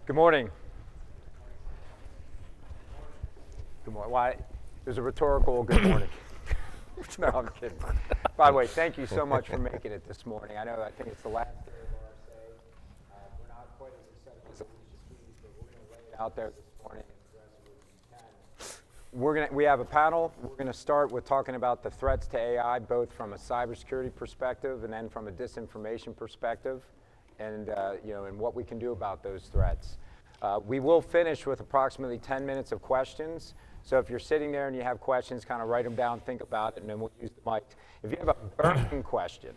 Good morning. Good morning. Why? There's a rhetorical good morning. No, I'm kidding. By the way, thank you so much for making it this morning. I think it's the last day of RSA. We're not quite as excited as Alicia Keys, but we're going to lay it out there this morning as aggressively as we can. We have a panel. We're going to start with talking about the threats to AI, both from a cybersecurity perspective and then from a disinformation perspective, and and what we can do about those threats. We will finish with approximately 10 minutes of questions. So if you're sitting there and you have questions, kind of write them down, think about it, and then we'll use the mic. If you have a burning question,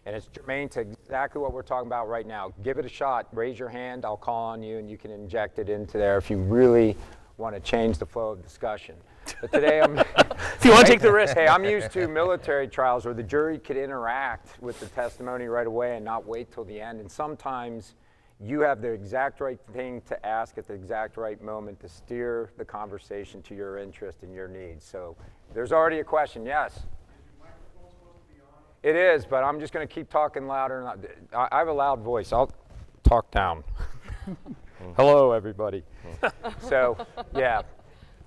and it's germane to exactly what we're talking about right now, give it a shot. Raise your hand. I'll call on you, and you can inject it into there if you really want to change the flow of discussion. But today if you want to take the risk. Hey, I'm used to military trials where the jury could interact with the testimony right away and not wait till the end. And sometimes you have the exact right thing to ask at the exact right moment to steer the conversation to your interest and your needs. So there's already a question. Yes? Is your microphone supposed to be on? It is, but I'm just going to keep talking louder. I have a loud voice. I'll talk down. Hello, everybody. So, yeah.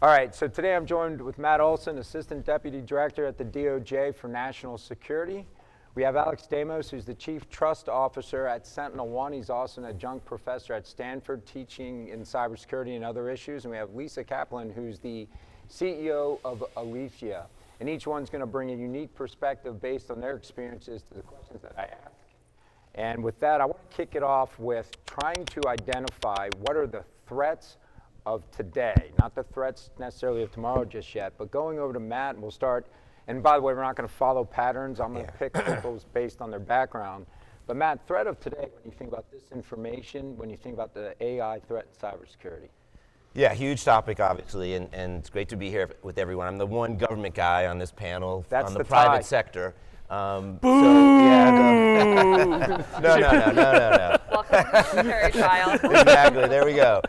All right, so today I'm joined with Matt Olson, Assistant Deputy Director at the DOJ for National Security. We have Alex Damos, who's the Chief Trust Officer at SentinelOne. He's also an adjunct professor at Stanford teaching in cybersecurity and other issues. And we have Lisa Kaplan, who's the CEO of Alethea. And each one's going to bring a unique perspective based on their experiences to the questions that I ask. And with that, I want to kick it off with trying to identify what are the threats of today, not the threats necessarily of tomorrow just yet, but going over to Matt, and we'll start. And by the way, we're not going to follow patterns. I'm going to pick people based on their background. But Matt, threat of today, when you think about disinformation, when you think about the AI threat in cybersecurity. Yeah, huge topic, obviously, and it's great to be here with everyone. I'm the one government guy on this panel That's on the the private tie. sector. Boo! So, yeah, no. Welcome to the military trial. Exactly, there we go.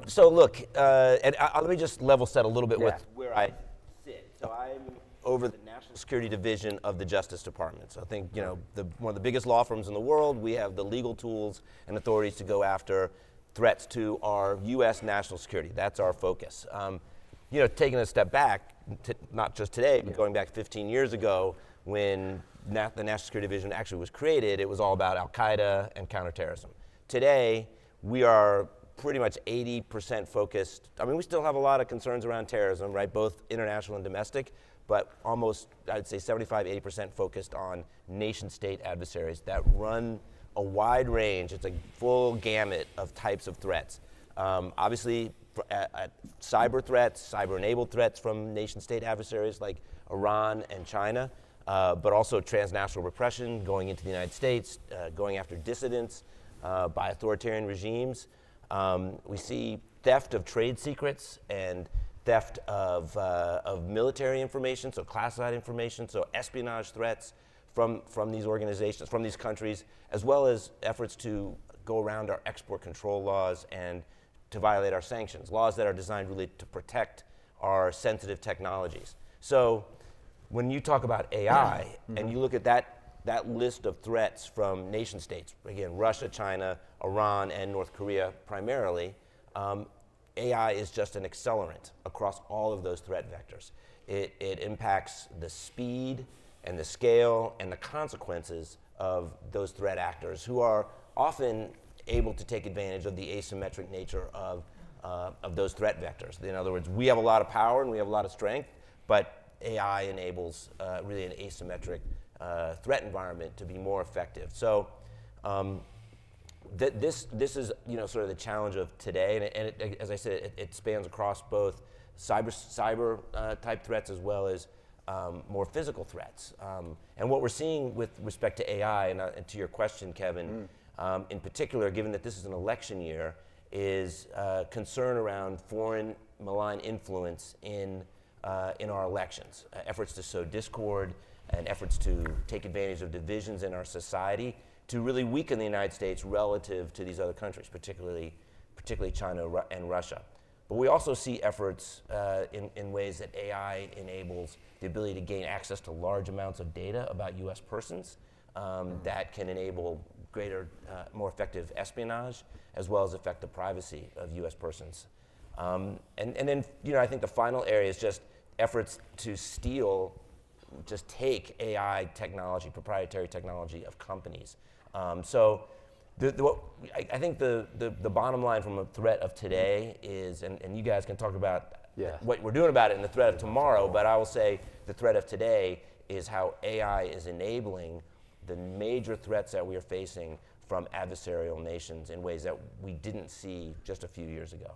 So look, and let me just level set a little bit with where I sit. So I'm over the National Security Division of the Justice Department. So I think, one of the biggest law firms in the world, we have the legal tools and authorities to go after threats to our U.S. national security. That's our focus. Taking a step back, not just today, but going back 15 years ago when the National Security Division actually was created, it was all about Al-Qaeda and counterterrorism. Today, we are pretty much 80% focused. I mean, we still have a lot of concerns around terrorism, right? Both international and domestic, but almost, I'd say 75, 80% focused on nation state adversaries that run a wide range. It's a full gamut of types of threats. Obviously, cyber threats, cyber-enabled threats from nation-state adversaries like Iran and China, but also transnational repression going into the United States, going after dissidents by authoritarian regimes. We see theft of trade secrets and theft of military information, so classified information, so espionage threats from these organizations, from these countries, as well as efforts to go around our export control laws and to violate our sanctions, laws that are designed really to protect our sensitive technologies. So when you talk about AI and you look at that list of threats from nation states, again, Russia, China, Iran, and North Korea primarily, AI is just an accelerant across all of those threat vectors. It impacts the speed and the scale and the consequences of those threat actors who are often able to take advantage of the asymmetric nature of those threat vectors. In other words, we have a lot of power and we have a lot of strength, but AI enables really an asymmetric threat environment to be more effective. So this is sort of the challenge of today, and it, as I said, it spans across both cyber type threats as well as more physical threats. And what we're seeing with respect to AI, and to your question, Kevin, in particular, given that this is an election year, is concern around foreign malign influence in our elections, efforts to sow discord and efforts to take advantage of divisions in our society to really weaken the United States relative to these other countries, particularly China and Russia. But we also see efforts in ways that AI enables the ability to gain access to large amounts of data about U.S. persons that can enable greater, more effective espionage, as well as affect the privacy of U.S. persons. And then, I think the final area is just efforts to just take AI technology, proprietary technology of companies. So I think the bottom line from a threat of today is, and you guys can talk about what we're doing about it in the threat of tomorrow, but I will say the threat of today is how AI is enabling the major threats that we are facing from adversarial nations in ways that we didn't see just a few years ago.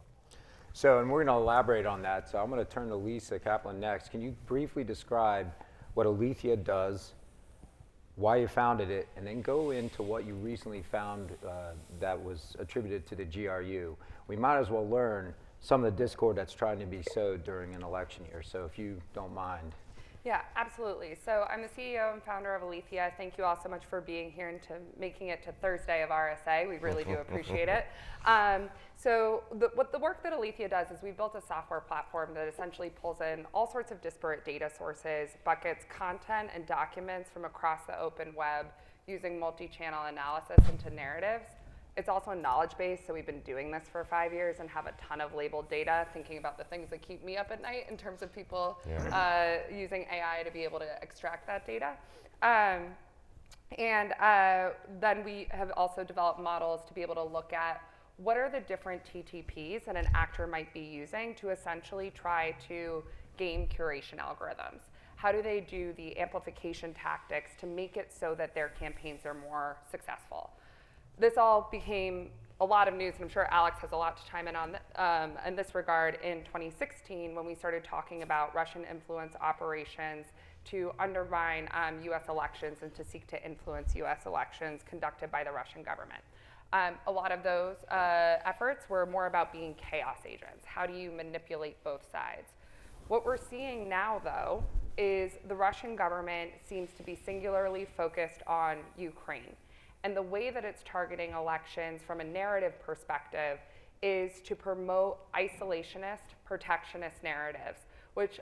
So, and we're going to elaborate on that. So I'm going to turn to Lisa Kaplan next. Can you briefly describe what Alethea does, why you founded it, and then go into what you recently found that was attributed to the GRU? We might as well learn some of the discord that's trying to be sowed during an election year. So if you don't mind. Yeah, absolutely. So I'm the CEO and founder of Alethea. Thank you all so much for being here and making it to Thursday of RSA. We really do appreciate it. So the work that Alethea does is we built a software platform that essentially pulls in all sorts of disparate data sources, buckets content and documents from across the open web using multi-channel analysis into narratives. It's also a knowledge base, so we've been doing this for 5 years and have a ton of labeled data, thinking about the things that keep me up at night in terms of people using AI to be able to extract that data. Then we have also developed models to be able to look at what are the different TTPs that an actor might be using to essentially try to game curation algorithms. How do they do the amplification tactics to make it so that their campaigns are more successful? This all became a lot of news, and I'm sure Alex has a lot to chime in on in this regard in 2016 when we started talking about Russian influence operations to undermine US elections and to seek to influence US elections conducted by the Russian government. A lot of those efforts were more about being chaos agents. How do you manipulate both sides? What we're seeing now, though, is the Russian government seems to be singularly focused on Ukraine. And the way that it's targeting elections from a narrative perspective is to promote isolationist, protectionist narratives, which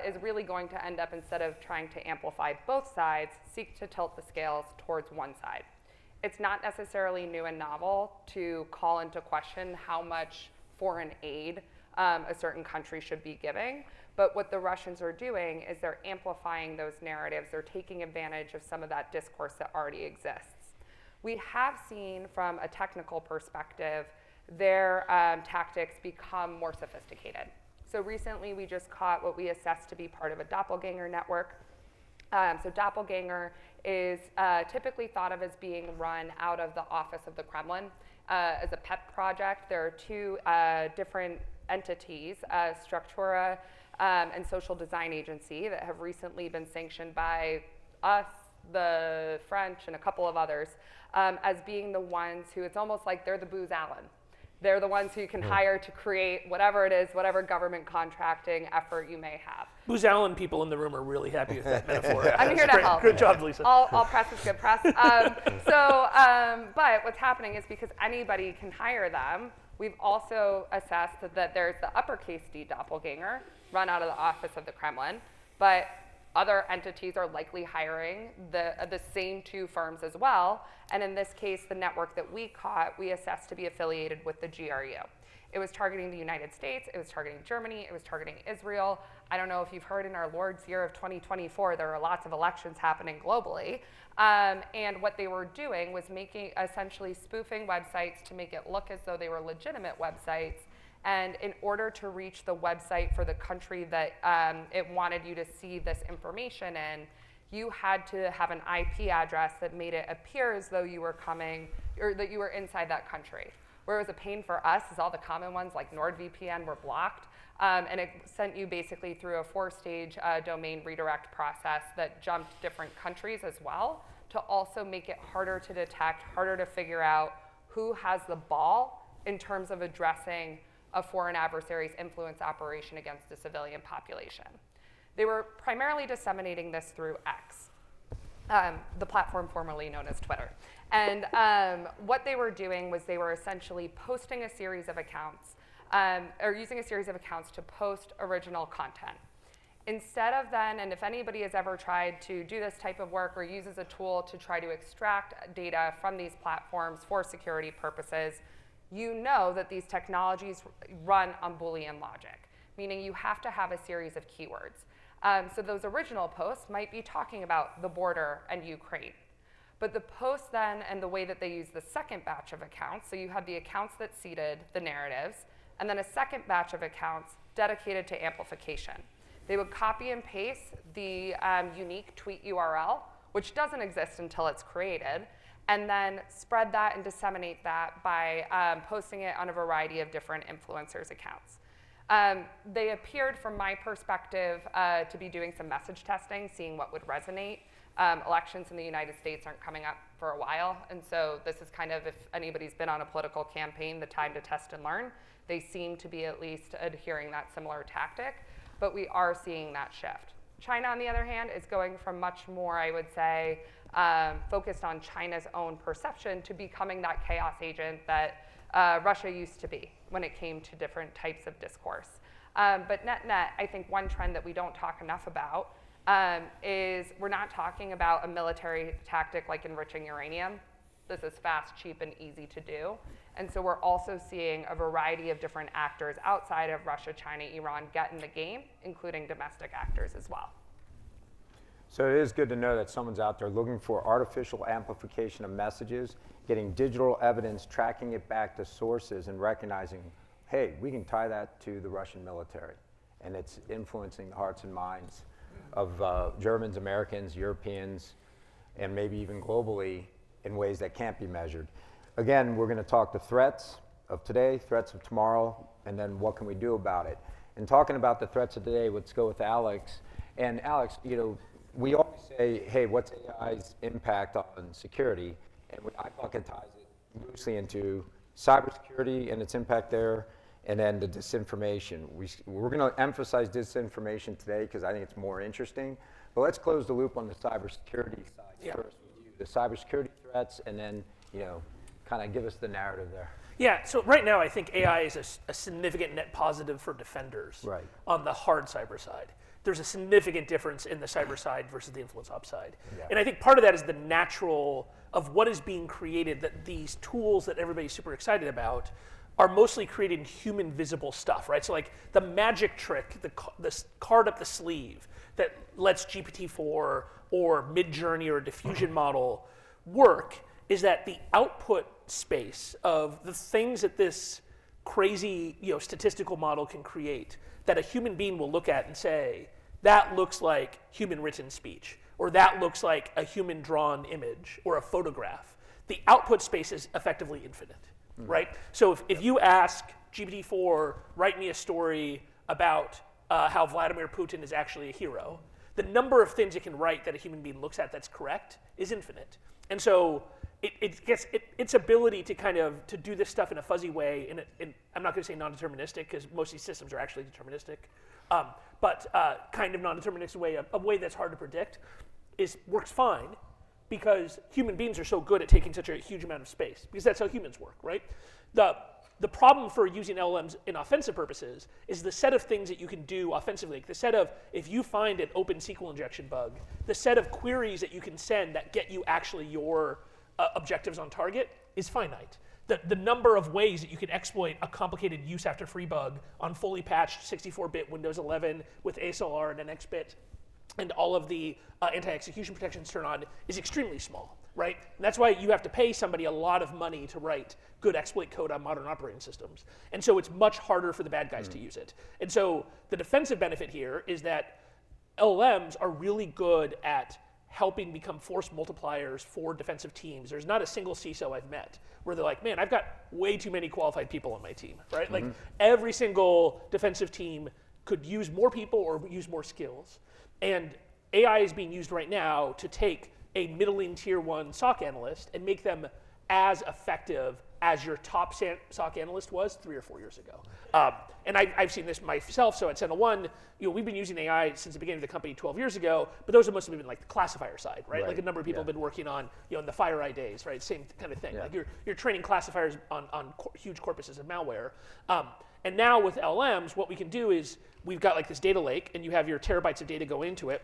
is really going to end up, instead of trying to amplify both sides, seek to tilt the scales towards one side. It's not necessarily new and novel to call into question how much foreign aid a certain country should be giving. But what the Russians are doing is they're amplifying those narratives. They're taking advantage of some of that discourse that already exists. We have seen, from a technical perspective, their tactics become more sophisticated. So recently, we just caught what we assessed to be part of a doppelganger network. So doppelganger is typically thought of as being run out of the office of the Kremlin as a pet project. There are two different entities, Struktura and Social Design Agency, that have recently been sanctioned by us, the French, and a couple of others, as being the ones who, it's almost like they're the Booz Allen. They're the ones who you can hire to create whatever it is, whatever government contracting effort you may have. Booz Allen people in the room are really happy with that metaphor. I'm here to help. Good job, Lisa. All press is good press. But what's happening is because anybody can hire them, we've also assessed that there's the uppercase D doppelganger run out of the office of the Kremlin, but other entities are likely hiring the same two firms as well. And in this case, the network that we caught, we assessed to be affiliated with the GRU. It was targeting the United States, it was targeting Germany, it was targeting Israel. I don't know if you've heard, in our Lord's year of 2024, there are lots of elections happening globally. And what they were doing was essentially spoofing websites to make it look as though they were legitimate websites. And in order to reach the website for the country that it wanted you to see this information in, you had to have an IP address that made it appear as though you were coming, or that you were inside that country. Where it was a pain for us is all the common ones like NordVPN were blocked, and it sent you basically through a 4-stage domain redirect process that jumped different countries as well, to also make it harder to detect, harder to figure out who has the ball in terms of addressing a foreign adversary's influence operation against the civilian population. They were primarily disseminating this through X, the platform formerly known as Twitter. And what they were doing was they were essentially posting a series of accounts, or using a series of accounts to post original content. Instead of then, and if anybody has ever tried to do this type of work or uses a tool to try to extract data from these platforms for security purposes, you know that these technologies run on Boolean logic, meaning you have to have a series of keywords. So those original posts might be talking about the border and Ukraine. But the posts then, and the way that they use the second batch of accounts, so you have the accounts that seeded the narratives, and then a second batch of accounts dedicated to amplification. They would copy and paste the unique tweet URL, which doesn't exist until it's created, and then spread that and disseminate that by posting it on a variety of different influencers' accounts. They appeared, from my perspective, to be doing some message testing, seeing what would resonate. Elections in the United States aren't coming up for a while, and so this is kind of, if anybody's been on a political campaign, the time to test and learn. They seem to be at least adhering that similar tactic, but we are seeing that shift. China, on the other hand, is going from much more, I would say, focused on China's own perception to becoming that chaos agent that Russia used to be when it came to different types of discourse. But net, I think one trend that we don't talk enough about is we're not talking about a military tactic like enriching uranium. This is fast, cheap, and easy to do. And so we're also seeing a variety of different actors outside of Russia, China, Iran get in the game, including domestic actors as well. So it is good to know that someone's out there looking for artificial amplification of messages, getting digital evidence, tracking it back to sources, and recognizing, hey, we can tie that to the Russian military. And it's influencing the hearts and minds of Germans, Americans, Europeans, and maybe even globally in ways that can't be measured. Again, we're going to talk the threats of today, threats of tomorrow, and then what can we do about it. And talking about the threats of today, let's go with Alex. And Alex, you know, we always say, hey, what's AI's impact on security? And I bucketize it loosely into cybersecurity and its impact there, and then the disinformation. We're going to emphasize disinformation today because I think it's more interesting. But let's close the loop on the cybersecurity side first with you. The cybersecurity threats, and then, you know, kind of give us the narrative there. Yeah, so right now I think AI is a significant net positive for defenders on the hard cyber side. There's a significant difference in the cyber side versus the influence ops side. Yeah. And I think part of that is the natural of what is being created, that these tools that everybody's super excited about are mostly creating human visible stuff, right? So like the magic trick, the card up the sleeve that lets GPT-4 or Midjourney or a diffusion model work is that the output space of the things that this crazy, you know, statistical model can create, that a human being will look at and say, that looks like human written speech, or that looks like a human drawn image or a photograph. The output space is effectively infinite, right? So if you ask GPT-4, write me a story about how Vladimir Putin is actually a hero, the number of things it can write that a human being looks at that's correct is infinite. And so its ability to kind of to do this stuff in a fuzzy way, and I'm not going to say non-deterministic because most of these systems are actually deterministic, but kind of non-deterministic way, a way that's hard to predict, works fine because human beings are so good at taking such a huge amount of space because that's how humans work, right? The problem for using LLMs in offensive purposes is the set of things that you can do offensively. Like the set of, if you find an open SQL injection bug, the set of queries that you can send that get you actually your objectives on target is finite. The number of ways that you can exploit a complicated use after free bug on fully patched 64-bit Windows 11 with ASLR and NXBit and all of the anti-execution protections turned on is extremely small, right? And that's why you have to pay somebody a lot of money to write good exploit code on modern operating systems. And so it's much harder for the bad guys to use it. And so the defensive benefit here is that LLMs are really good at helping become force multipliers for defensive teams. There's not a single CISO I've met where they're like, man, I've got way too many qualified people on my team, right? Like every single defensive team could use more people or use more skills. And AI is being used right now to take a middling tier 1 SOC analyst and make them as effective as your top SOC analyst was 3 or 4 years ago. And I've seen this myself. So at SentinelOne, we've been using AI since the beginning of the company 12 years ago, but those have mostly been like the classifier side, right? Like a number of people have been working on, in the FireEye days, right? Same kind of thing. Like you're training classifiers on huge corpuses of malware. And now with LLMs, what we can do is we've got like this data lake, and you have your terabytes of data go into it.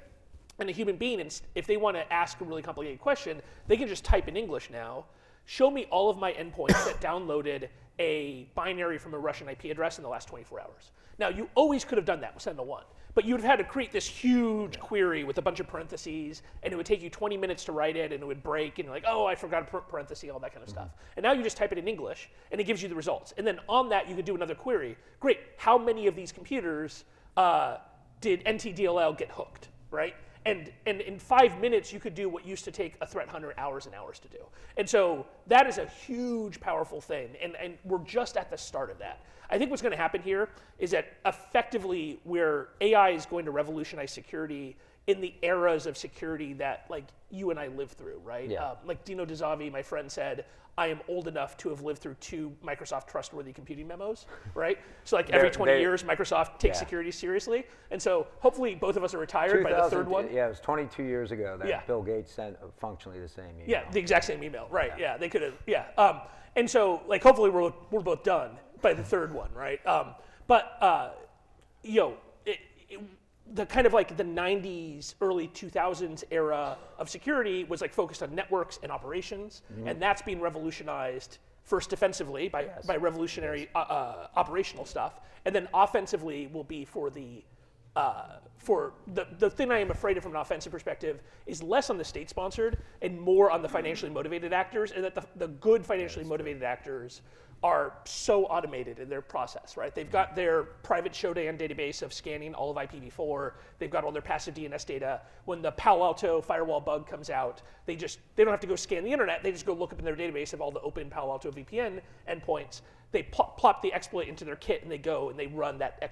And a human being, if they want to ask a really complicated question, they can just type in English now, show me all of my endpoints that downloaded a binary from a Russian IP address in the last 24 hours. Now, you always could have done that with Sentinel-1, but you'd have had to create this huge query with a bunch of parentheses, and it would take you 20 minutes to write it, and it would break, and you're like, oh, I forgot a parenthesis, all that kind of stuff. And now you just type it in English, and it gives you the results. And then on that, you could do another query. Great, how many of these computers did NTDLL get hooked, right? And in 5 minutes, you could do what used to take a threat hunter hours and hours to do. And so that is a huge, powerful thing. And we're just at the start of that. I think what's going to happen here is that effectively where AI is going to revolutionize security in the eras of security that like you and I lived through, right? Yeah. Like Dino DeZavi, my friend, said, I am old enough to have lived through 2 Microsoft trustworthy computing memos, right? So like every 20 years, Microsoft takes security seriously. And so hopefully both of us are retired by the third one. Yeah, it was 22 years ago that Yeah. Bill Gates sent functionally the same email. Yeah, the exact same email, right? Yeah, they could have. Yeah, and so like hopefully we're both done by the third one, right? The kind of like the 90s, early 2000s era of security was like focused on networks and operations, and that's being revolutionized first defensively by revolutionary operational stuff, and then offensively will be for the thing I am afraid of from an offensive perspective is less on the state-sponsored and more on the financially motivated actors, and that the good financially motivated actors are so automated in their process, right? They've got their private Shodan database of scanning all of IPv4. They've got all their passive DNS data. When the Palo Alto firewall bug comes out, they don't have to go scan the internet. They just go look up in their database of all the open Palo Alto VPN endpoints. They plop the exploit into their kit, and they go and they run that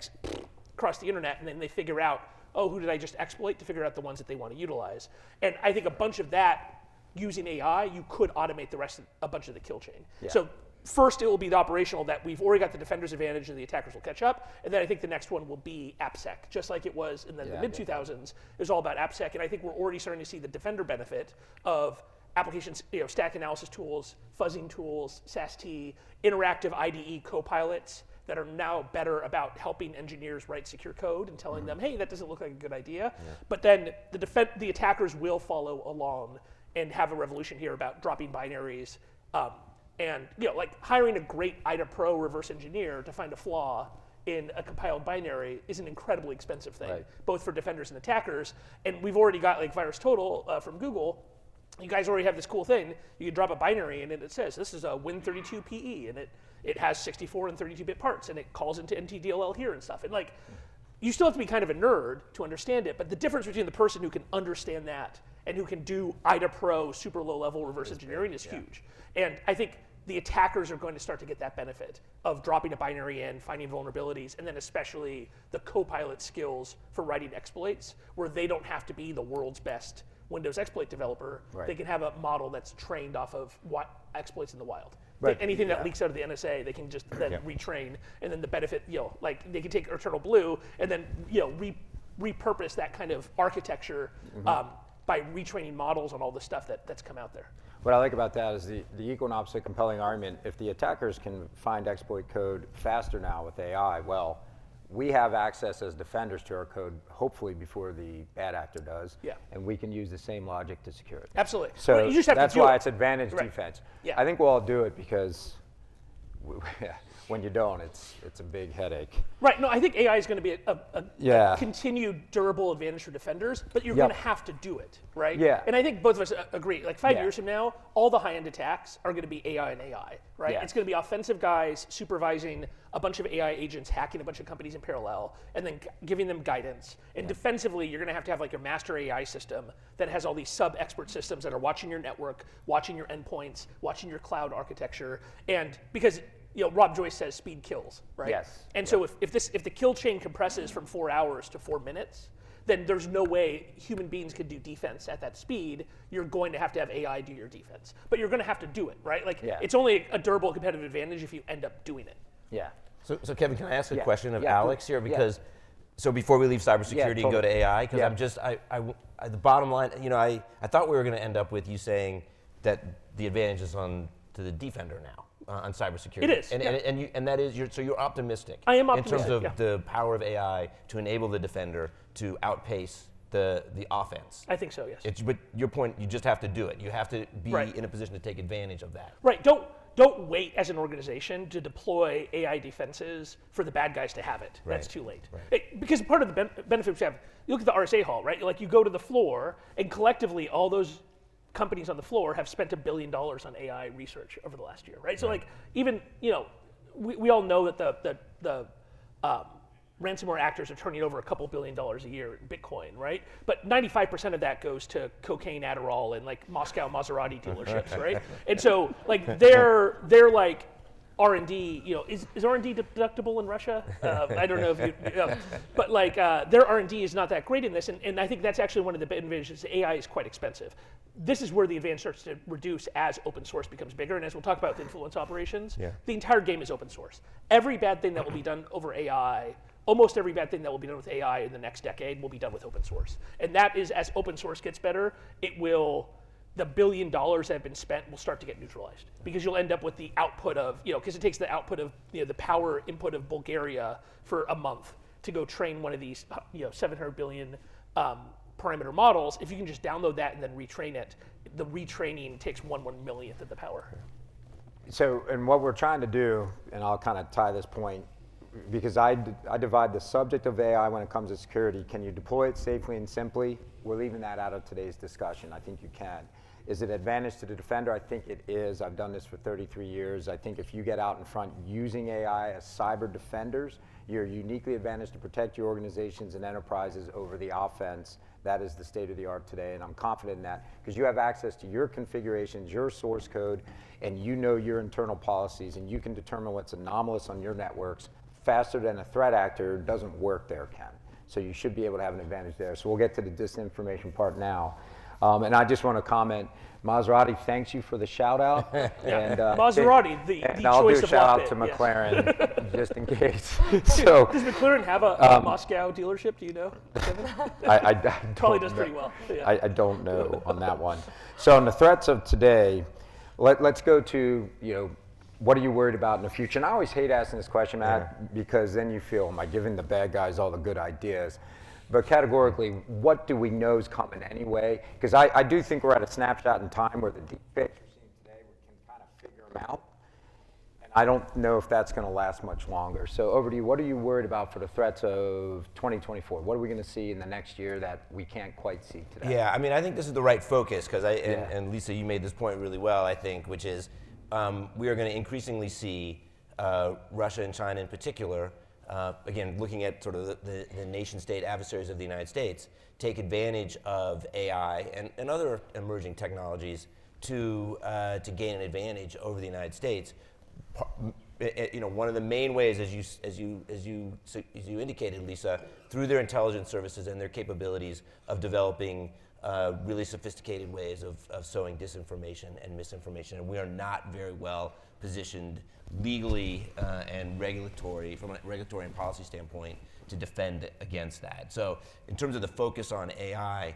across the internet, and then they figure out, oh, who did I just exploit, to figure out the ones that they want to utilize. And I think a bunch of that, using AI, you could automate the rest of a bunch of the kill chain. Yeah. So first, it will be the operational that we've already got the defender's advantage and the attackers will catch up. And then I think the next one will be AppSec, just like it was in the mid-2000s. It was all about AppSec. And I think we're already starting to see the defender benefit of applications, stack analysis tools, fuzzing tools, SAST, interactive IDE copilots that are now better about helping engineers write secure code and telling them, hey, that doesn't look like a good idea. Yeah. But then the attackers will follow along and have a revolution here about dropping binaries. And like hiring a IT Pro reverse engineer to find a flaw in a compiled binary is an incredibly expensive thing, both for defenders and attackers. And we've already got like VirusTotal from Google. You guys already have this cool thing. You can drop a binary and it says this is a Win32PE, and it has 64 and 32-bit parts, and it calls into NTDLL here and stuff. And like, you still have to be kind of a nerd to understand it, but the difference between the person who can understand that and who can do IT Pro super low-level reverse engineering is huge. And I think the attackers are going to start to get that benefit of dropping a binary in, finding vulnerabilities, and then especially the Copilot skills for writing exploits, where they don't have to be the world's best Windows exploit developer. Right. They can have a model that's trained off of what exploits in the wild. Right. Anything that leaks out of the NSA, they can just then retrain, and then the benefit, like they can take Eternal Blue and then repurpose that kind of architecture by retraining models on all the stuff that's come out there. What I like about that is the equal and opposite compelling argument. If the attackers can find exploit code faster now with AI, well, we have access as defenders to our code, hopefully before the bad actor does, and we can use the same logic to secure it. Absolutely. So well, you just have that's to do why it. it's advantage Right. defense. Yeah. I think we'll all do it because when you don't, it's a big headache. Right. No, I think AI is going to be a continued durable advantage for defenders, but you're going to have to do it, right? Yeah. And I think both of us agree. Like 5 years from now, all the high-end attacks are going to be AI and AI, right? Yeah. It's going to be offensive guys supervising a bunch of AI agents, hacking a bunch of companies in parallel, and then giving them guidance. And defensively, you're going to have like your master AI system that has all these sub-expert systems that are watching your network, watching your endpoints, watching your cloud architecture, and because Rob Joyce says speed kills, right? Yes. And so if the kill chain compresses from 4 hours to 4 minutes, then there's no way human beings could do defense at that speed. You're going to have AI do your defense, but you're going to have to do it, right? Like it's only a durable competitive advantage if you end up doing it. Yeah. So Kevin, can I ask a question of Yeah, Alex here? Because so before we leave cybersecurity and go to AI, because I'm just the bottom line, I thought we were going to end up with you saying that the advantage is on to the defender now. on cybersecurity. It is, and yeah. and that is so you're optimistic. I am in terms optimistic, of yeah. the power of AI to enable the defender to outpace the offense. I think so, yes. But your point, you just have to do it. You have to be Right. in a position to take advantage of that. Right. Don't wait as an organization to deploy AI defenses for the bad guys to have it. That's too late. Because part of the benefits we have, you look at the RSA Hall, right? Like you go to the floor, and collectively all those companies on the floor have spent $1 billion on AI research over the last year, right? So like even, we all know that the ransomware actors are turning over a couple $1 billion a year in Bitcoin, right? But 95% of that goes to cocaine, Adderall, and like Moscow Maserati dealerships, right? And so like they're like R&D, is R&D deductible in Russia? I don't know if you, but like their R&D is not that great in this, and I think that's actually one of the advantages. AI is quite expensive. This is where the advantage starts to reduce as open source becomes bigger, and as we'll talk about with influence operations, the entire game is open source. Every bad thing that will be done over AI, almost every bad thing that will be done with AI in the next decade will be done with open source. And that is, as open source gets better, the $1 billion that have been spent will start to get neutralized, because you'll end up with the output of, because it takes the output of, the power input of Bulgaria for a month to go train one of these, 700 billion parameter models. If you can just download that and then retrain it, the retraining takes 1/1,000,000th of the power. So, and what we're trying to do, and I'll kind of tie this point, because I divide the subject of AI when it comes to security. Can you deploy it safely and simply? We're leaving that out of today's discussion. I think you can. Is it advantage to the defender? I think it is. I've done this for 33 years. I think if you get out in front using AI as cyber defenders, you're uniquely advantaged to protect your organizations and enterprises over the offense. That is the state of the art today, and I'm confident in that, because you have access to your configurations, your source code, and you know your internal policies, and you can determine what's anomalous on your networks faster than a threat actor doesn't work there, Ken. So you should be able to have an advantage there. So we'll get to the disinformation part now. And I just want to comment, Maserati thanks you for the shout out. And, Maserati, the I'll choice do a of shout lock out to bit, McLaren just in case. So does McLaren have a Moscow dealership? Do you know? I Probably don't does know. pretty well. Yeah. I don't know on that one. So on the threats of today, let's go to, what are you worried about in the future? And I always hate asking this question, Matt, because then you feel, am I giving the bad guys all the good ideas? But categorically, what do we know is coming anyway? Because I do think we're at a snapshot in time where the deep fakes we're seeing today, we can kind of figure them out. And I don't know if that's going to last much longer. So over to you. What are you worried about for the threats of 2024? What are we going to see in the next year that we can't quite see today? Yeah, I mean, I think this is the right focus, because and Lisa, you made this point really well, I think, which is we are going to increasingly see Russia and China in particular, again, looking at sort of the nation-state adversaries of the United States, take advantage of AI and other emerging technologies to gain an advantage over the United States. One of the main ways, as you indicated, Lisa, through their intelligence services and their capabilities of developing really sophisticated ways of sowing disinformation and misinformation, and we are not very well positioned legally and from a regulatory and policy standpoint to defend against that. So in terms of the focus on AI,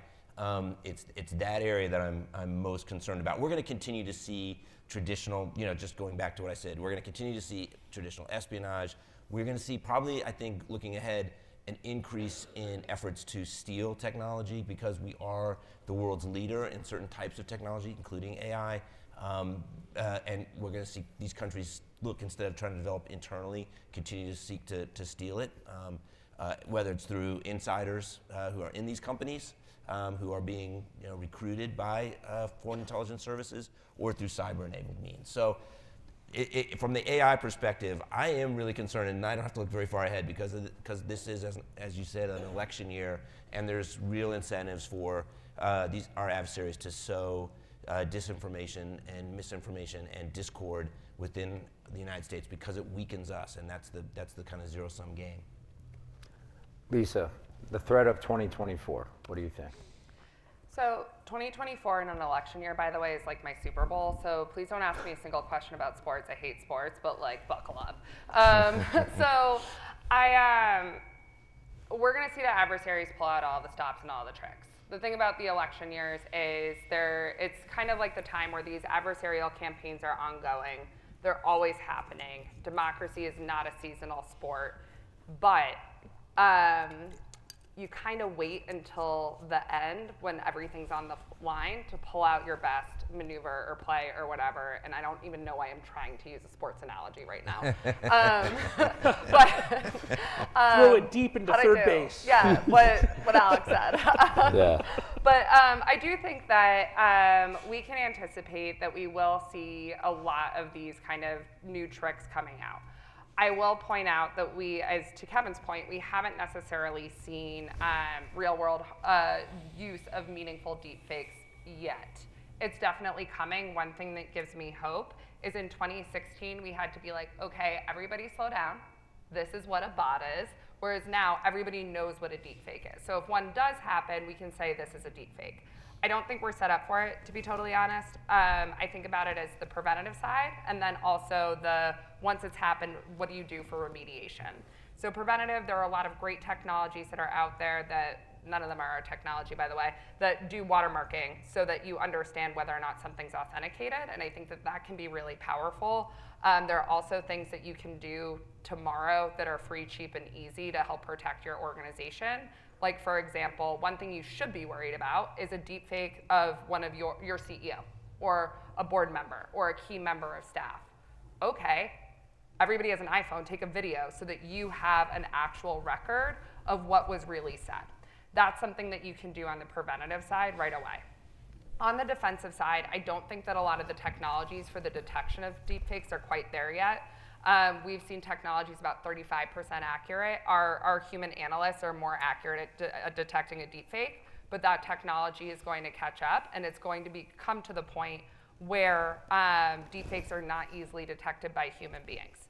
it's that area that I'm most concerned about. We're going to continue to see traditional, just going back to what I said, we're going to continue to see traditional espionage. We're going to see probably, I think, looking ahead, an increase in efforts to steal technology, because we are the world's leader in certain types of technology, including AI. And we're going to see these countries look, instead of trying to develop internally, continue to seek to steal it, whether it's through insiders who are in these companies, who are being recruited by foreign intelligence services, or through cyber-enabled means. So from the AI perspective, I am really concerned, and I don't have to look very far ahead, because this is, as you said, an election year, and there's real incentives for our adversaries to sow disinformation and misinformation and discord within the United States, because it weakens us, and that's the kind of zero-sum game. Lisa, the threat of 2024, what do you think? So 2024 in an election year, by the way, is like my Super Bowl. So please don't ask me a single question about sports. I hate sports, but like buckle up. So we're going to see the adversaries pull out all the stops and all the tricks. The thing about the election years is it's kind of like the time where these adversarial campaigns are ongoing. They're always happening. Democracy is not a seasonal sport, but you kind of wait until the end when everything's on the line to pull out your best maneuver or play or whatever. And I don't even know why I'm trying to use a sports analogy right now. Throw it deep into how'd I third do? base. Yeah, what Alex said. Yeah. But I do think that we can anticipate that we will see a lot of these kind of new tricks coming out. I will point out that we, as to Kevin's point, we haven't necessarily seen real world use of meaningful deepfakes yet. It's definitely coming. One thing that gives me hope is in 2016, we had to be like, okay, everybody slow down. This is what a bot is. Whereas now everybody knows what a deepfake is. So if one does happen, we can say this is a deepfake. I don't think we're set up for it, to be totally honest. I think about it as the preventative side, and then also the once it's happened, what do you do for remediation? So preventative, there are a lot of great technologies that are out there that, none of them are our technology, by the way, that do watermarking so that you understand whether or not something's authenticated, and I think that that can be really powerful. There are also things that you can do tomorrow that are free, cheap, and easy to help protect your organization. Like, for example, one thing you should be worried about is a deepfake of one of your CEO or a board member or a key member of staff. Okay, everybody has an iPhone, take a video so that you have an actual record of what was really said. That's something that you can do on the preventative side right away. On the defensive side, I don't think that a lot of the technologies for the detection of deepfakes are quite there yet. We've seen technologies about 35% accurate. Our human analysts are more accurate at detecting a deepfake, but that technology is going to catch up, and it's going to come to the point where deepfakes are not easily detected by human beings.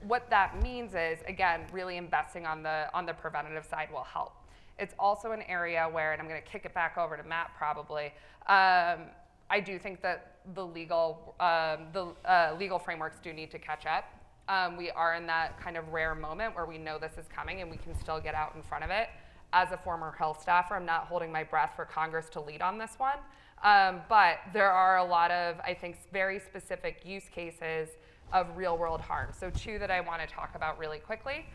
What that means is, again, really investing on the preventative side will help. It's also an area where, and I'm going to kick it back over to Matt probably, I do think that the legal frameworks do need to catch up. We are in that kind of rare moment where we know this is coming and we can still get out in front of it. As a former health staffer, I'm not holding my breath for Congress to lead on this one. But there are a lot of, I think, very specific use cases of real world harm. So two that I want to talk about really quickly.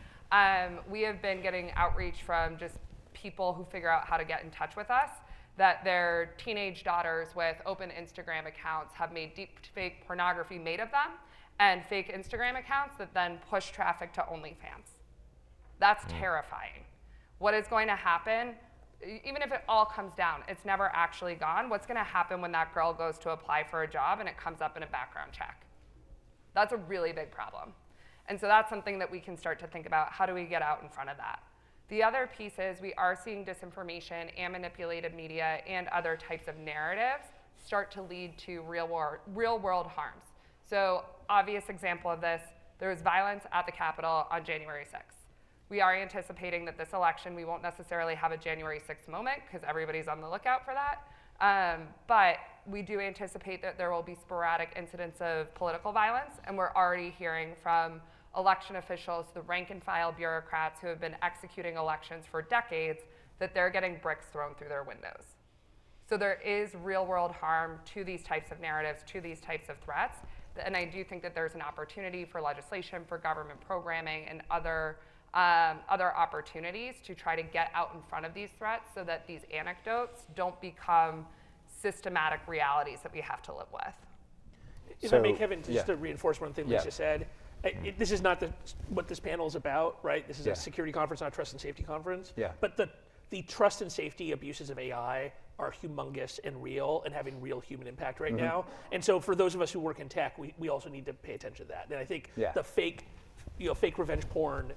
We have been getting outreach from just people who figure out how to get in touch with us, that their teenage daughters with open Instagram accounts have made deepfake pornography made of them and fake Instagram accounts that then push traffic to OnlyFans. That's terrifying. What is going to happen, even if it all comes down, it's never actually gone. What's going to happen when that girl goes to apply for a job and it comes up in a background check? That's a really big problem. And so that's something that we can start to think about. How do we get out in front of that? The other piece is we are seeing disinformation and manipulated media and other types of narratives start to lead to real world harms. So obvious example of this, there was violence at the Capitol on January 6th. We are anticipating that this election, we won't necessarily have a January 6th moment because everybody's on the lookout for that. But we do anticipate that there will be sporadic incidents of political violence, and we're already hearing from election officials, the rank and file bureaucrats who have been executing elections for decades, that they're getting bricks thrown through their windows. So there is real world harm to these types of narratives, to these types of threats. And I do think that there's an opportunity for legislation, for government programming, and other opportunities to try to get out in front of these threats so that these anecdotes don't become systematic realities that we have to live with. If I may, Kevin, just to reinforce one thing Lisa said, this is not what this panel is about, right? This is a security conference, not a trust and safety conference. Yeah. But the trust and safety abuses of AI are humongous and real and having real human impact right now. And so for those of us who work in tech, we also need to pay attention to that. And I think the fake revenge porn,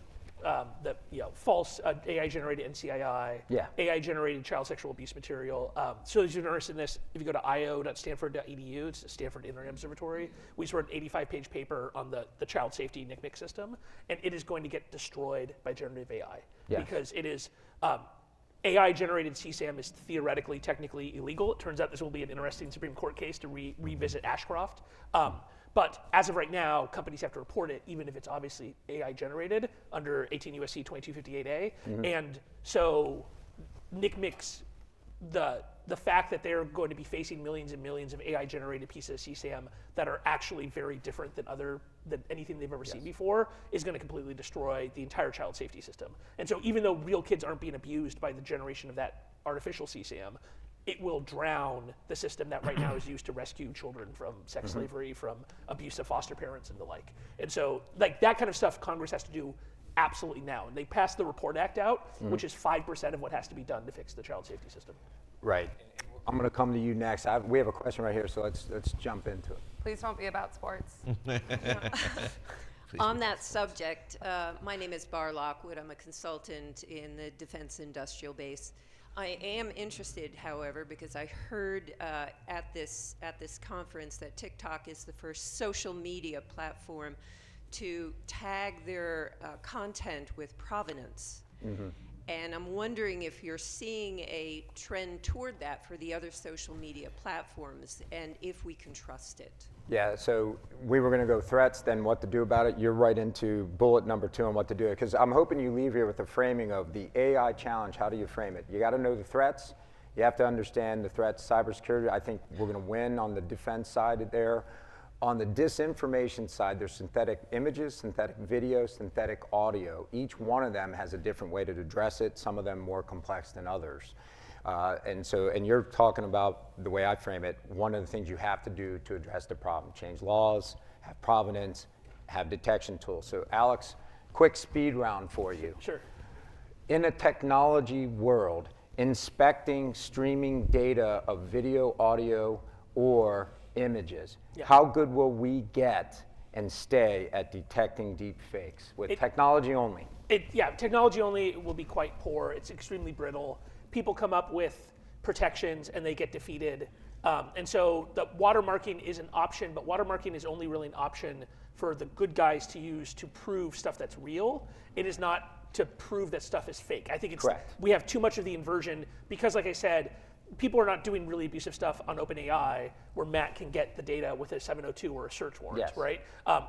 false AI-generated NCII, AI-generated child sexual abuse material. So if you're interested in this, if you go to io.stanford.edu, it's the Stanford Internet Observatory, we just wrote an 85-page paper on the child safety NCMEC system, and it is going to get destroyed by generative AI because it is AI-generated CSAM is theoretically, technically illegal. It turns out this will be an interesting Supreme Court case to revisit Ashcroft. But as of right now, companies have to report it, even if it's obviously AI generated under 18 U.S.C. 2258A. And so NCMEC's the fact that they're going to be facing millions and millions of AI-generated pieces of CSAM that are actually very different than anything they've ever seen before is going to completely destroy the entire child safety system. And so even though real kids aren't being abused by the generation of that artificial CSAM, it will drown the system that right now is used to rescue children from sex slavery, from abusive foster parents and the like. And so like that kind of stuff Congress has to do absolutely now. And they passed the REPORT Act out, which is 5% of what has to be done to fix the child safety system. Right. I'm going to come to you next. We have a question right here, so let's jump into it. Please don't be about sports. On that subject, my name is Bar Lockwood. I'm a consultant in the defense industrial base. I am interested, however, because I heard at this conference that TikTok is the first social media platform to tag their content with provenance. And I'm wondering if you're seeing a trend toward that for the other social media platforms, and if we can trust it. Yeah, so we were going to go threats, then what to do about it. You're right into bullet number 2 on what to do. Because I'm hoping you leave here with the framing of the AI challenge. How do you frame it? You got to know the threats. You have to understand the threats. Cybersecurity, I think we're going to win on the defense side there. On the disinformation side, there's synthetic images, synthetic video, synthetic audio. Each one of them has a different way to address it, some of them more complex than others. And you're talking about, the way I frame it, one of the things you have to do to address the problem. Change laws, have provenance, have detection tools. So Alex, quick speed round for you. Sure. In a technology world, inspecting streaming data of video, audio, or images, how good will we get and stay at detecting deep fakes with technology only? Technology only will be quite poor. It's extremely brittle. People come up with protections and they get defeated. And so the watermarking is an option, but watermarking is only really an option for the good guys to use to prove stuff that's real. It is not to prove that stuff is fake. I think it's Correct. We have too much of the inversion because, like I said, people are not doing really abusive stuff on OpenAI where Matt can get the data with a 702 or a search warrant, Yes. right?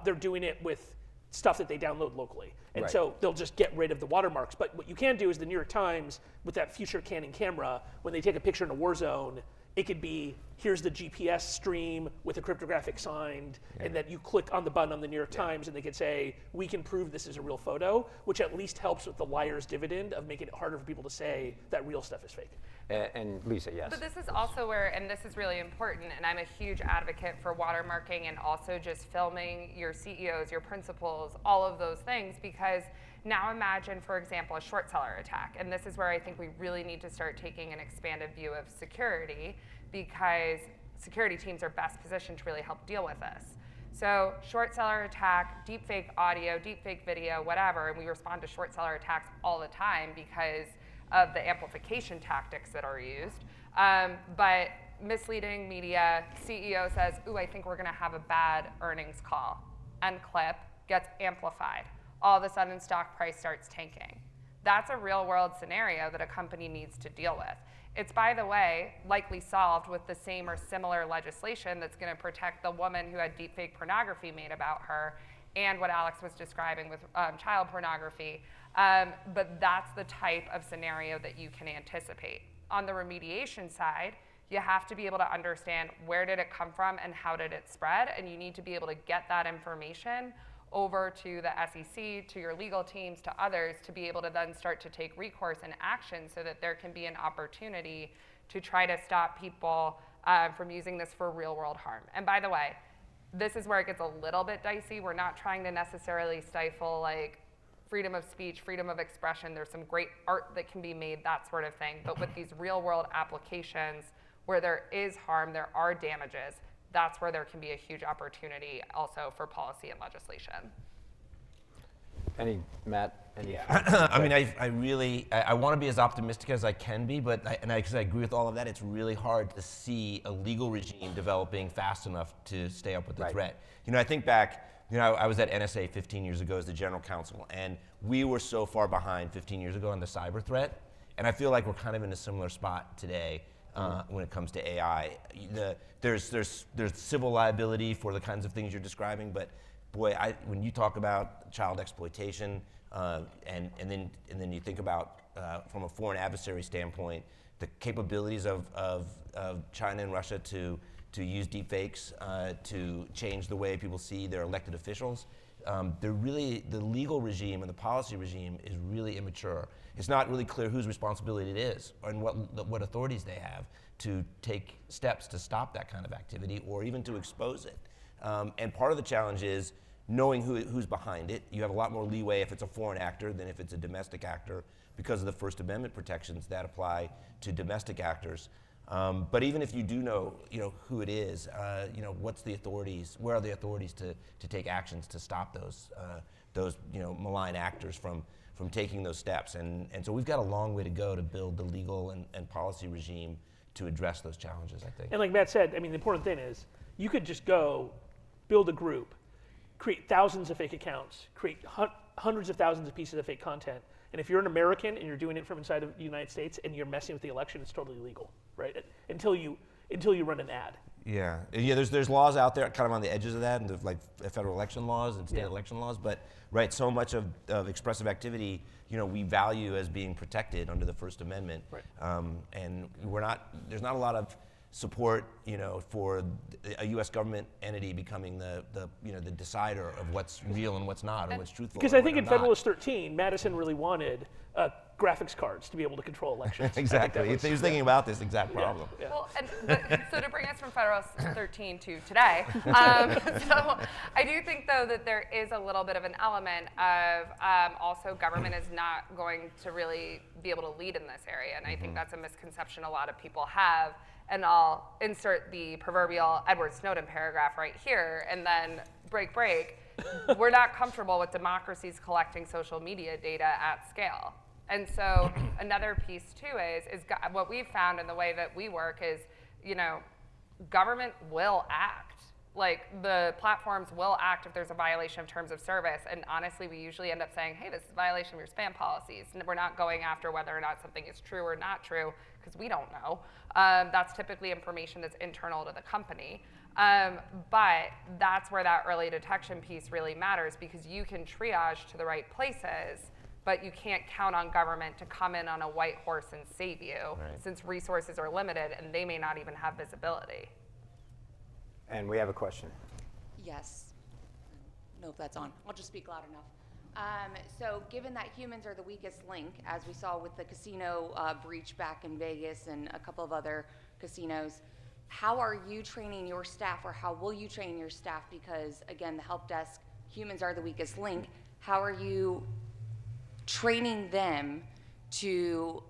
They're doing it with stuff that they download locally. And Right. so they'll just get rid of the watermarks. But what you can do is the New York Times, with that future Canon camera, when they take a picture in a war zone, it could be, here's the GPS stream with a cryptographic signed, and that you click on the button on the New York Times and they could say, we can prove this is a real photo, which at least helps with the liar's dividend of making it harder for people to say that real stuff is fake. And Lisa, yes. But this is also where, and this is really important, and I'm a huge advocate for watermarking and also just filming your CEOs, your principals, all of those things, because now imagine, for example, a short seller attack. And this is where I think we really need to start taking an expanded view of security, because security teams are best positioned to really help deal with this. So short seller attack, deepfake audio, deepfake video, whatever, and we respond to short seller attacks all the time because of the amplification tactics that are used. But misleading media, CEO says, ooh, I think we're gonna have a bad earnings call. End clip, gets amplified. All of a sudden, stock price starts tanking. That's a real world scenario that a company needs to deal with. It's, by the way, likely solved with the same or similar legislation that's gonna protect the woman who had deepfake pornography made about her and what Alex was describing with child pornography. But that's the type of scenario that you can anticipate. On the remediation side, you have to be able to understand where did it come from and how did it spread, and you need to be able to get that information over to the SEC, to your legal teams, to others, to be able to then start to take recourse and action so that there can be an opportunity to try to stop people from using this for real world harm. And by the way, this is where it gets a little bit dicey. We're not trying to necessarily stifle like freedom of speech, freedom of expression. There's some great art that can be made, that sort of thing. But with these real world applications where there is harm, there are damages, that's where there can be a huge opportunity also for policy and legislation. Matt? I mean, I want to be as optimistic as I can be, but because I agree with all of that, it's really hard to see a legal regime developing fast enough to stay up with the threat. You know, I think back, I was at NSA 15 years ago as the general counsel, and we were so far behind 15 years ago on the cyber threat, and I feel like we're kind of in a similar spot today when it comes to AI. There's civil liability for the kinds of things you're describing, but boy, when you talk about child exploitation, and then you think about from a foreign adversary standpoint, the capabilities of China and Russia to use deepfakes to change the way people see their elected officials. The legal regime and the policy regime is really immature. It's not really clear whose responsibility it is and what authorities they have to take steps to stop that kind of activity or even to expose it. And part of the challenge is knowing who's behind it. You have a lot more leeway if it's a foreign actor than if it's a domestic actor because of the First Amendment protections that apply to domestic actors. But even if you do know, who it is, what's the authorities? Where are the authorities to take actions to stop those malign actors from taking those steps? And so we've got a long way to go to build the legal and policy regime to address those challenges, I think. And like Matt said, I mean, the important thing is you could just go build a group, create thousands of fake accounts, create hundreds of thousands of pieces of fake content. And if you're an American and you're doing it from inside of the United States and you're messing with the election, it's totally legal, right? Until you run an ad. Yeah. There's laws out there kind of on the edges of that, and there's like federal election laws and state election laws. But right, so much of expressive activity, we value as being protected under the First Amendment. Right. And there's not a lot of support, for a U.S. government entity becoming the decider of what's real and what's not, or what's truthful. Because I think in Federalist 13, Madison really wanted graphics cards to be be able to control elections. Exactly. He was thinking about this exact problem. Yeah. Well, so to bring us from Federalist 13 to today, so I do think, though, that there is a little bit of an element of also government is not going to really be able to lead in this area, and I think that's a misconception a lot of people have. And I'll insert the proverbial Edward Snowden paragraph right here, and then break. We're not comfortable with democracies collecting social media data at scale. And so another piece too is what we've found in the way that we work is, government will act. Like the platforms will act if there's a violation of terms of service. And honestly, we usually end up saying, hey, this is a violation of your spam policies. And we're not going after whether or not something is true or not true, because we don't know. That's typically information that's internal to the company. But that's where that early detection piece really matters, because you can triage to the right places, but you can't count on government to come in on a white horse and save you, since resources are limited and they may not even have visibility. And we have a question. Yes. I don't know if that's on. I'll just speak loud enough. So given that humans are the weakest link, as we saw with the casino breach back in Vegas and a couple of other casinos, how are you training your staff, or how will you train your staff? Because again, the help desk, humans are the weakest link. How are you training them to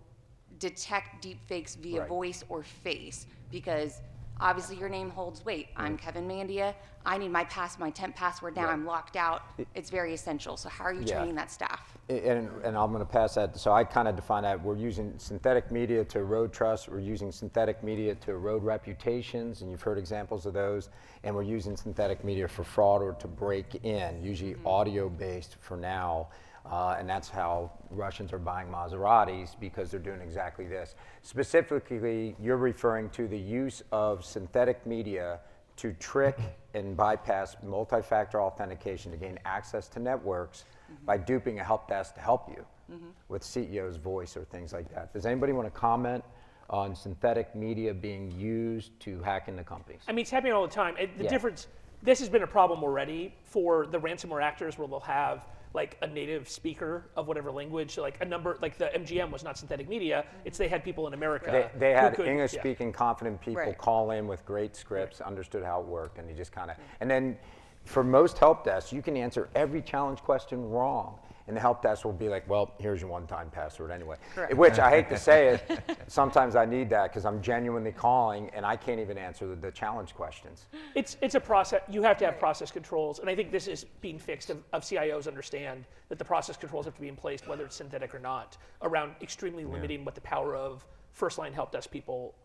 detect deepfakes via voice or face? Because obviously your name holds weight. I'm Kevin Mandia. I need my temp password now. I'm locked out. It's very essential. So how are you training that staff? And I'm going to pass that. So I kind of define that. We're using synthetic media to erode trust. We're using synthetic media to erode reputations, and you've heard examples of those. And we're using synthetic media for fraud or to break in, usually audio-based for now. And that's how Russians are buying Maseratis, because they're doing exactly this. Specifically, you're referring to the use of synthetic media to trick and bypass multi-factor authentication to gain access to networks by duping a help desk to help you with CEO's voice or things like that. Does anybody want to comment on synthetic media being used to hack into companies? I mean, it's happening all the time. The difference, this has been a problem already for the ransomware actors, where they'll have like a native speaker of whatever language, like a number, like the MGM was not synthetic media, it's they had people in America. They had could, English-speaking, confident people call in with great scripts, understood how it worked, and you just kind of, and then for most help desks, you can answer every challenge question wrong. And the help desk will be like, well, here's your one-time password anyway. Correct. Which I hate to say it, sometimes I need that because I'm genuinely calling and I can't even answer the challenge questions. It's a process. You have to have process controls, and I think this is being fixed. Of CIOs understand that the process controls have to be in place, whether it's synthetic or not, around extremely limiting what the power of first-line help desk people,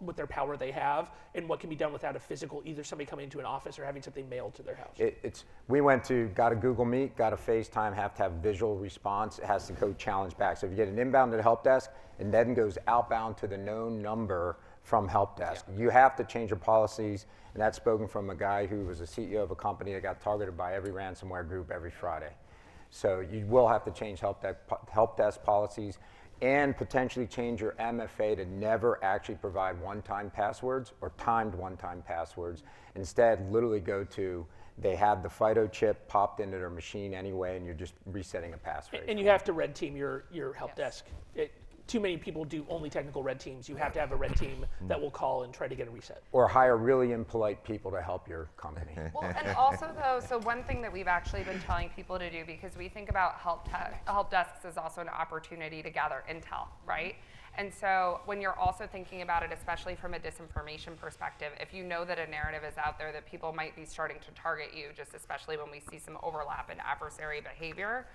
with their power they have, and what can be done without a physical, either somebody coming into an office or having something mailed to their house. We got a Google Meet, got a FaceTime, have to have visual response. It has to go challenge back. So if you get an inbound to the help desk, and then goes outbound to the known number from help desk. You have to change your policies, and that's spoken from a guy who was a CEO of a company that got targeted by every ransomware group every Friday. So you will have to change help desk policies. and potentially change your MFA to never actually provide one-time passwords or timed one-time passwords. Instead, literally go to, they have the FIDO chip popped into their machine anyway, and you're just resetting a passphrase. And you have to red team your help desk. Too many people do only technical red teams. You have to have a red team that will call and try to get a reset. Or hire really impolite people to help your company. Well, and also though, so one thing that we've actually been telling people to do, because we think about help desks as also an opportunity to gather intel, right? And so when you're also thinking about it, especially from a disinformation perspective, if you know that a narrative is out there that people might be starting to target you, just especially when we see some overlap in adversary behavior,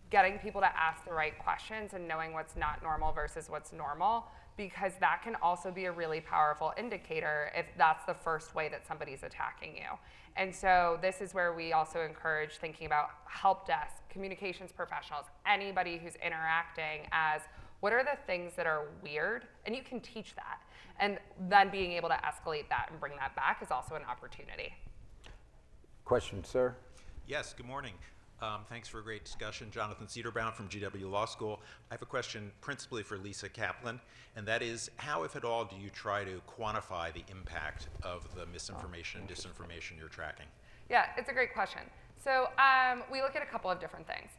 getting people to ask the right questions and knowing what's not normal versus what's normal, because that can also be a really powerful indicator if that's the first way that somebody's attacking you. And so this is where we also encourage thinking about help desk, communications professionals, anybody who's interacting as what are the things that are weird, and you can teach that. And then being able to escalate that and bring that back is also an opportunity. Question, sir? Yes, good morning. Thanks for a great discussion. Jonathan Cederbaum from GW Law School. I have a question principally for Lisa Kaplan, and that is, how, if at all, do you try to quantify the impact of the misinformation and disinformation you're tracking? Yeah, it's a great question. So we look at a couple of different things.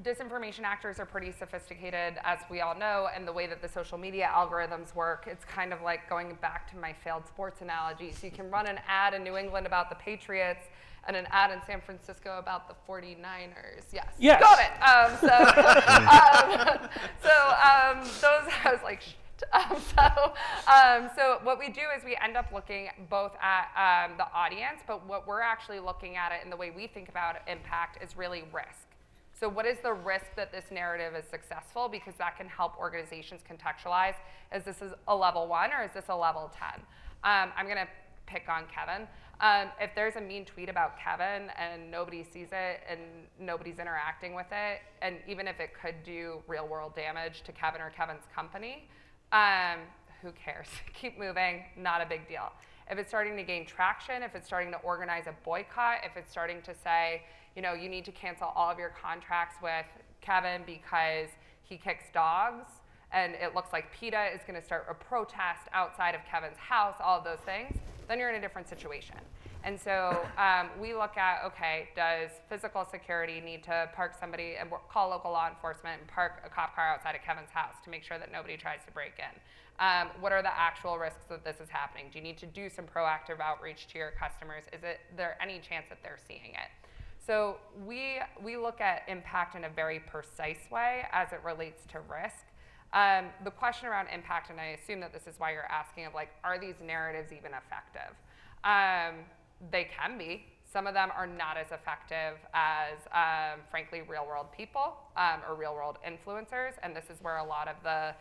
Disinformation actors are pretty sophisticated, as we all know, and the way that the social media algorithms work, it's kind of like going back to my failed sports analogy. So you can run an ad in New England about the Patriots and an ad in San Francisco about the 49ers. Yes. Got it. Those, I was like, so what we do is we end up looking both at the audience, but what we're actually looking at it and the way we think about impact is really risk. So what is the risk that this narrative is successful? Because that can help organizations contextualize, is this a level 1 or is this a level 10? I'm gonna pick on Kevin. If there's a mean tweet about Kevin and nobody sees it and nobody's interacting with it, and even if it could do real world damage to Kevin or Kevin's company, who cares? Keep moving, not a big deal. If it's starting to gain traction, if it's starting to organize a boycott, if it's starting to say, you know, you need to cancel all of your contracts with Kevin because he kicks dogs, and it looks like PETA is going to start a protest outside of Kevin's house, all of those things, then you're in a different situation. And so we look at, okay, does physical security need to park somebody and call local law enforcement and park a cop car outside of Kevin's house to make sure that nobody tries to break in? What are the actual risks that this is happening? Do you need to do some proactive outreach to your customers? Is there any chance that they're seeing it? So we look at impact in a very precise way as it relates to risk. The question around impact, and I assume that this is why you're asking, of like, are these narratives even effective? They can be. Some of them are not as effective as, frankly, real-world people or real-world influencers, and this is where a lot of the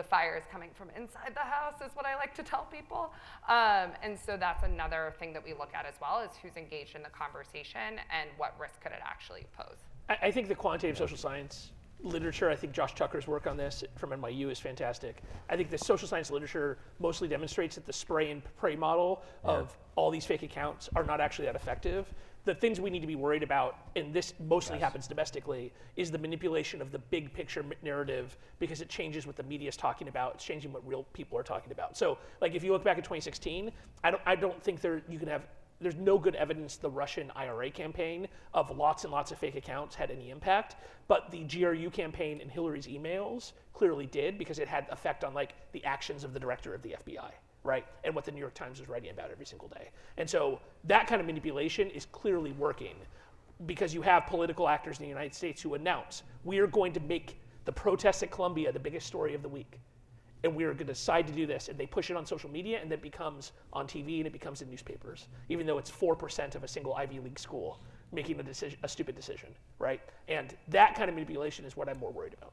fire is coming from inside the house, is what I like to tell people. And so that's another thing that we look at as well, is who's engaged in the conversation and what risk could it actually pose. I think the quantitative social science literature, I think Josh Tucker's work on this from NYU is fantastic. I think the social science literature mostly demonstrates that the spray and pray model of all these fake accounts are not actually that effective. The things we need to be worried about, and this mostly happens domestically, is the manipulation of the big picture narrative, because it changes what the media is talking about. It's changing what real people are talking about. So, like, if you look back at 2016, I don't think there's no good evidence the Russian IRA campaign of lots and lots of fake accounts had any impact, but the GRU campaign and Hillary's emails clearly did, because it had effect on like the actions of the director of the FBI, right? And what the New York Times was writing about every single day. And so that kind of manipulation is clearly working, because you have political actors in the United States who announce, we are going to make the protests at Columbia the biggest story of the week. And we're going to decide to do this, and they push it on social media, and then it becomes on TV, and it becomes in newspapers, even though it's 4% of a single Ivy League school making a stupid decision, right? And that kind of manipulation is what I'm more worried about.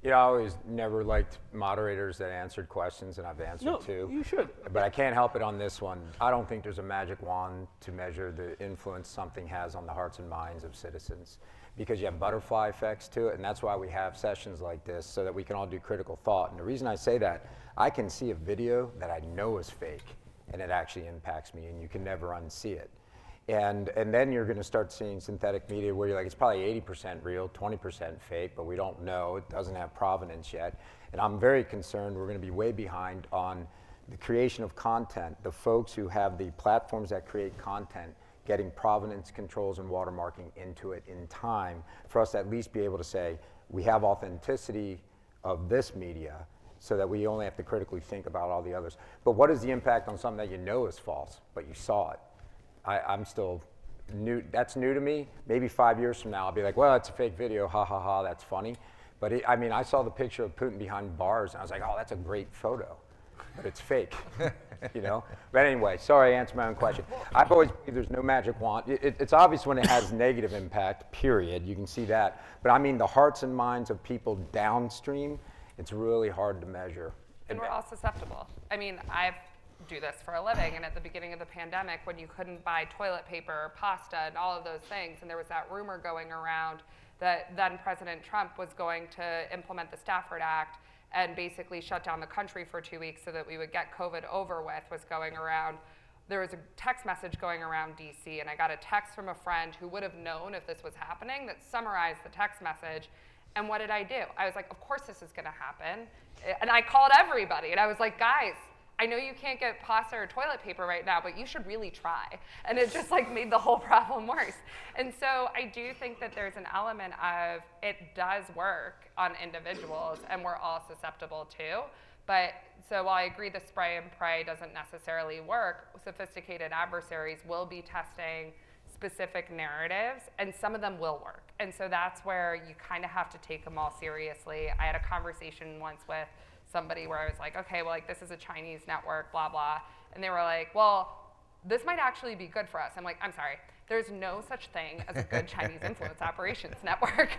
Yeah, I always never liked moderators that answered questions, and I've answered too. You should. But I can't help it on this one. I don't think there's a magic wand to measure the influence something has on the hearts and minds of citizens, because you have butterfly effects to it, and that's why we have sessions like this, so that we can all do critical thought. And the reason I say that, I can see a video that I know is fake, and it actually impacts me, and you can never unsee it. And then you're going to start seeing synthetic media where you're like, it's probably 80% real, 20% fake, but we don't know. It doesn't have provenance yet. And I'm very concerned we're going to be way behind on the creation of content, the folks who have the platforms that create content getting provenance controls and watermarking into it in time for us to at least be able to say, we have authenticity of this media so that we only have to critically think about all the others. But what is the impact on something that you know is false, but you saw it? I'm still new, that's new to me. Maybe 5 years from now, I'll be like, well, it's a fake video, ha ha ha, that's funny. But I mean, I saw the picture of Putin behind bars and I was like, oh, that's a great photo, but it's fake, you know? But anyway, sorry, I answered my own question. I've always believed there's no magic wand. It's obvious when it has negative impact, period, you can see that. But I mean, the hearts and minds of people downstream, it's really hard to measure. And we're all susceptible. I mean, I do this for a living, and at the beginning of the pandemic, when you couldn't buy toilet paper or pasta and all of those things, and there was that rumor going around that then President Trump was going to implement the Stafford Act and basically shut down the country for 2 weeks so that we would get COVID over with, was going around. There was a text message going around DC, and I got a text from a friend who would have known if this was happening that summarized the text message. And what did I do? I was like, of course this is gonna happen. And I called everybody, and I was like, guys, I know you can't get pasta or toilet paper right now, but you should really try. And it just like made the whole problem worse. And so I do think that there's an element of it does work on individuals, and we're all susceptible too. But so while I agree the spray and pray doesn't necessarily work, sophisticated adversaries will be testing specific narratives, and some of them will work. And so that's where you kind of have to take them all seriously. I had a conversation once with somebody where I was like, okay, well, like this is a Chinese network, blah, blah. And they were like, well, this might actually be good for us. I'm like, I'm sorry, there's no such thing as a good Chinese influence operations network.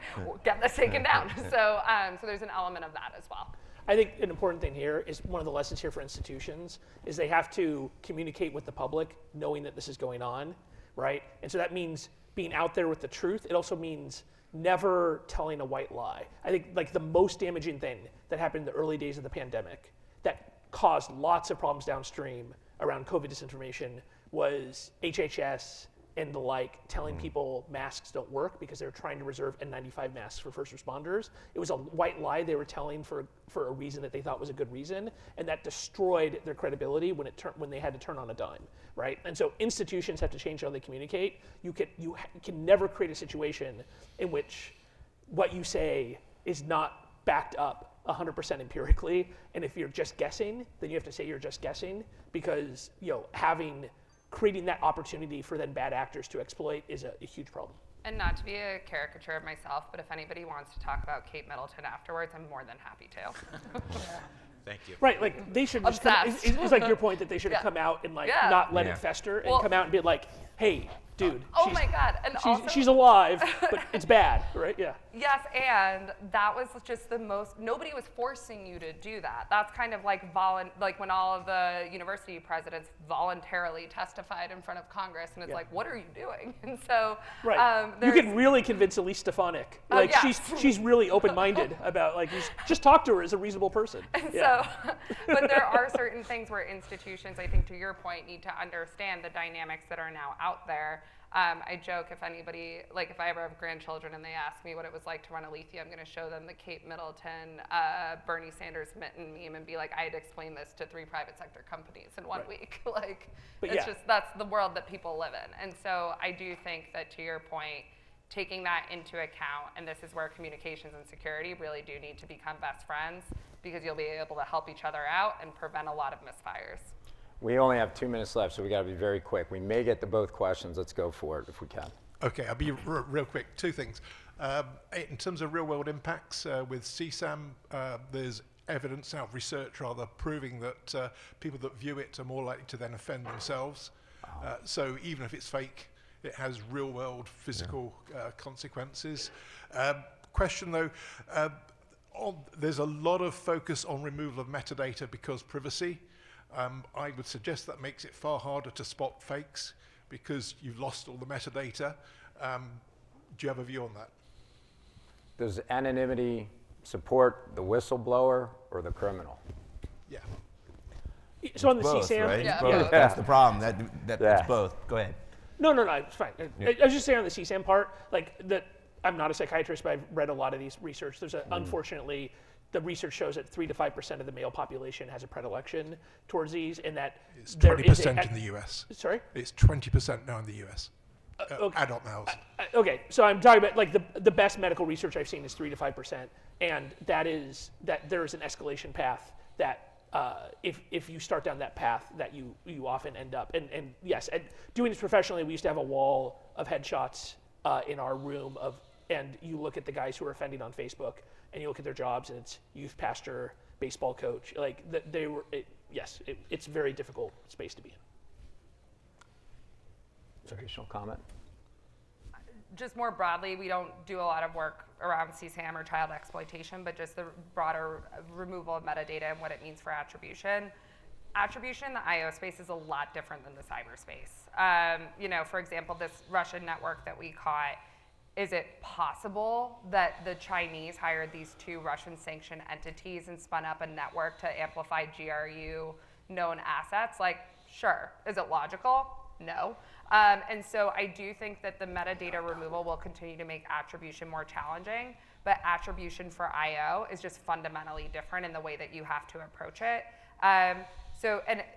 Get this taken down. So there's an element of that as well. I think an important thing here is one of the lessons here for institutions is they have to communicate with the public knowing that this is going on, right? And so that means being out there with the truth. It also means never telling a white lie. I think like the most damaging thing that happened in the early days of the pandemic that caused lots of problems downstream around COVID disinformation was HHS and the like telling people masks don't work because they were trying to reserve N95 masks for first responders. It was a white lie they were telling for a reason that they thought was a good reason, and that destroyed their credibility when they had to turn on a dime, right? And so institutions have to change how they communicate. You can never create a situation in which what you say is not backed up 100% empirically, and if you're just guessing, then you have to say you're just guessing, because creating that opportunity for then bad actors to exploit is a huge problem. And not to be a caricature of myself, but if anybody wants to talk about Kate Middleton afterwards, I'm more than happy to. Thank you. Right, like they should just it's like your point that they should have come out and not let it fester and come out and be like, hey, dude. Oh my God. And she's alive, but it's bad, right? Yeah. Yes, and that was just the most, nobody was forcing you to do that. That's kind of like when all of the university presidents voluntarily testified in front of Congress, and it's like, what are you doing? And so, right. You can really convince Elise Stefanik. Like she's really open-minded about like just talk to her as a reasonable person. And so, but there are certain things where institutions, I think to your point, need to understand the dynamics that are now out there. I joke if anybody, like if I ever have grandchildren and they ask me what it was like to run Alethea, I'm going to show them the Kate Middleton, Bernie Sanders mitten meme and be like, I had to explain this to 3 private sector companies in 1 week. Like, it's just, that's the world that people live in. And so I do think that to your point, taking that into account, and this is where communications and security really do need to become best friends, because you'll be able to help each other out and prevent a lot of misfires. We only have 2 minutes left, so we got to be very quick. We may get to both questions. Let's go for it if we can. Okay, I'll be real quick. 2 things. In terms of real-world impacts with CSAM, there's evidence out of research rather proving that people that view it are more likely to then offend themselves. So even if it's fake, it has real-world physical consequences. Question though, there's a lot of focus on removal of metadata because privacy. I would suggest that makes it far harder to spot fakes because you've lost all the metadata. Do you have a view on that? Does anonymity support the whistleblower or the criminal? Yeah. So on the both, CSAM, right? Yeah. Both. Yeah. That's the problem. It's Yeah. both. Go ahead. No, it's fine. I was just saying on the CSAM part, like that. I'm not a psychiatrist, but I've read a lot of these research. There's unfortunately, the research shows that 3 to 5% of the male population has a predilection towards these, and that It's there is 20% in the US. Sorry? It's 20% now in the US. Okay. Adult males. Okay, so I'm talking about like the best medical research I've seen is 3 to 5%, and that there is an escalation path that if you start down that path that you often end up and yes, doing this professionally, we used to have a wall of headshots in our room and you look at the guys who are offending on Facebook and you look at their jobs and it's youth pastor, baseball coach, like it's a very difficult space to be in. Additional comment? Just more broadly, we don't do a lot of work around CSAM or child exploitation, but just the broader removal of metadata and what it means for attribution. Attribution in the IO space is a lot different than the cyberspace. For example, this Russian network that we caught, is it possible that the Chinese hired these 2 Russian sanctioned entities and spun up a network to amplify GRU known assets? Like, sure. Is it logical? No. And so I do think that the metadata removal will continue to make attribution more challenging, but attribution for IO is just fundamentally different in the way that you have to approach it. And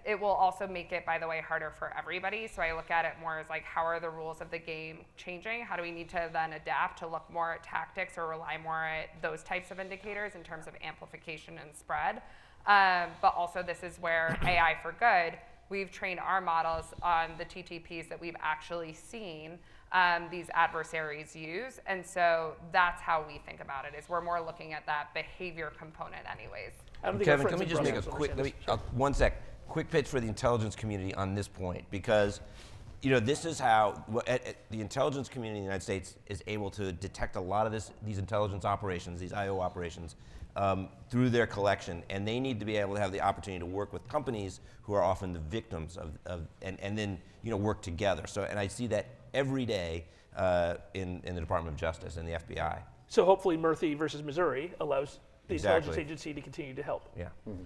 it will also make it, by the way, harder for everybody. So I look at it more as like, how are the rules of the game changing? How do we need to then adapt to look more at tactics or rely more at those types of indicators in terms of amplification and spread? But also this is where AI for good, we've trained our models on the TTPs that we've actually seen these adversaries use. And so that's how we think about it, is we're more looking at that behavior component anyways. Kevin, can we just make a quick pitch for the intelligence community on this point? Because, this is how the intelligence community in the United States is able to detect a lot of these intelligence operations, these IO operations, through their collection, and they need to be able to have the opportunity to work with companies who are often the victims and then work together. So, and I see that every day in the Department of Justice and the FBI. So hopefully Murphy versus Missouri allows the Exactly. intelligence agency to continue to help. Yeah. Well,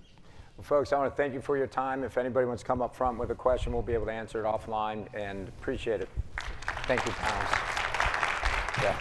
folks, I want to thank you for your time. If anybody wants to come up front with a question, we'll be able to answer it offline, and appreciate it. Thank you, panelists. Yeah.